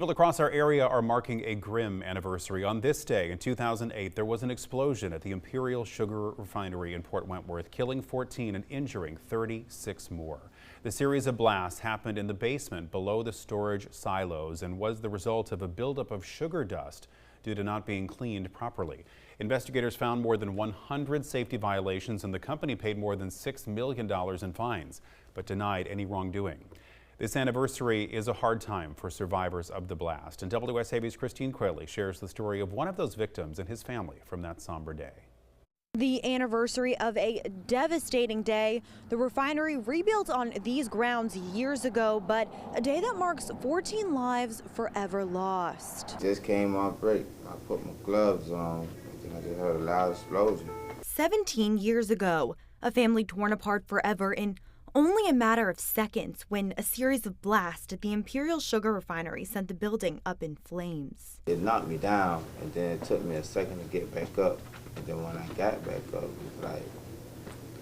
People across our area are marking a grim anniversary. On this day in 2008, there was an explosion at the Imperial Sugar Refinery in Port Wentworth, killing 14 and injuring 36 more. The series of blasts happened in the basement below the storage silos and was the result of a buildup of sugar dust due to not being cleaned properly. Investigators found more than 100 safety violations, and the company paid more than $6 million in fines, but denied any wrongdoing. This anniversary is a hard time for survivors of the blast, and WSAV's Christine Quayle shares the story of one of those victims and his family from that somber day. The anniversary of a devastating day. The refinery rebuilt on these grounds years ago, but a day that marks 14 lives forever lost. Just came off break. I put my gloves on, and I just heard a loud explosion. 17 years ago, a family torn apart forever in only a matter of seconds when a series of blasts at the Imperial Sugar Refinery sent the building up in flames. It knocked me down, and then it took me a second to get back up. And then when I got back up, it was like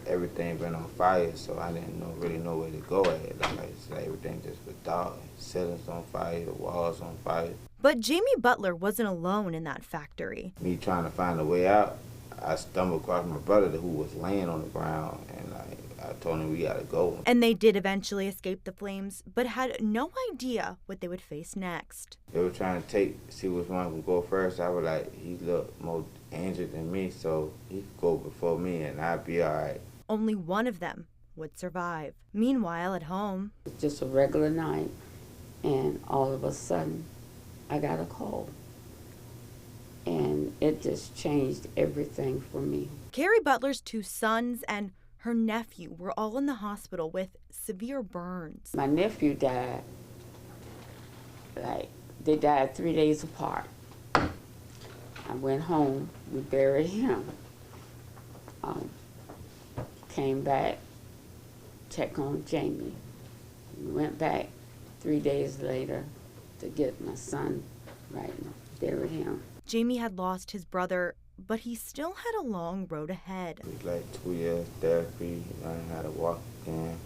everything been on fire, so I didn't really know where to go at. It's like everything just was dark. Ceilings on fire, the walls on fire. But Jamie Butler wasn't alone in that factory. Me trying to find a way out, I stumbled across my brother who was laying on the ground, and I told him we gotta go. And they did eventually escape the flames, but had no idea what they would face next. They were trying to see which one would go first. I was like, he looked more injured than me, so he could go before me and I'd be all right. Only one of them would survive. Meanwhile, at home, it's just a regular night, and all of a sudden, I got a call. And it just changed everything for me. Carrie Butler's two sons and her nephew were all in the hospital with severe burns. My nephew died, they died 3 days apart. I went home, we buried him. Came back, checked on Jamie. We went back 3 days later to get my son right now, buried him. Jamie had lost his brother, but he still had a long road ahead. It was like 2 years therapy, learning how to walk again.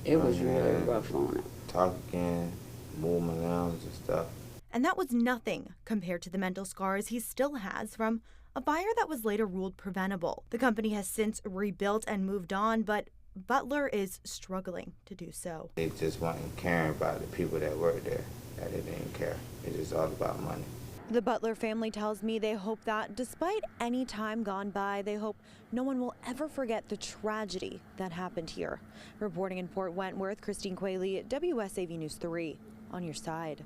It was really rough on it. Talk again, move my limbs and stuff. And that was nothing compared to the mental scars he still has from a fire that was later ruled preventable. The company has since rebuilt and moved on, but Butler is struggling to do so. They just wasn't caring about the people that worked there. That they didn't care. It's just all about money. The Butler family tells me they hope that despite any time gone by, they hope no one will ever forget the tragedy that happened here. Reporting in Port Wentworth, Christine Quayle, WSAV News 3, on your side.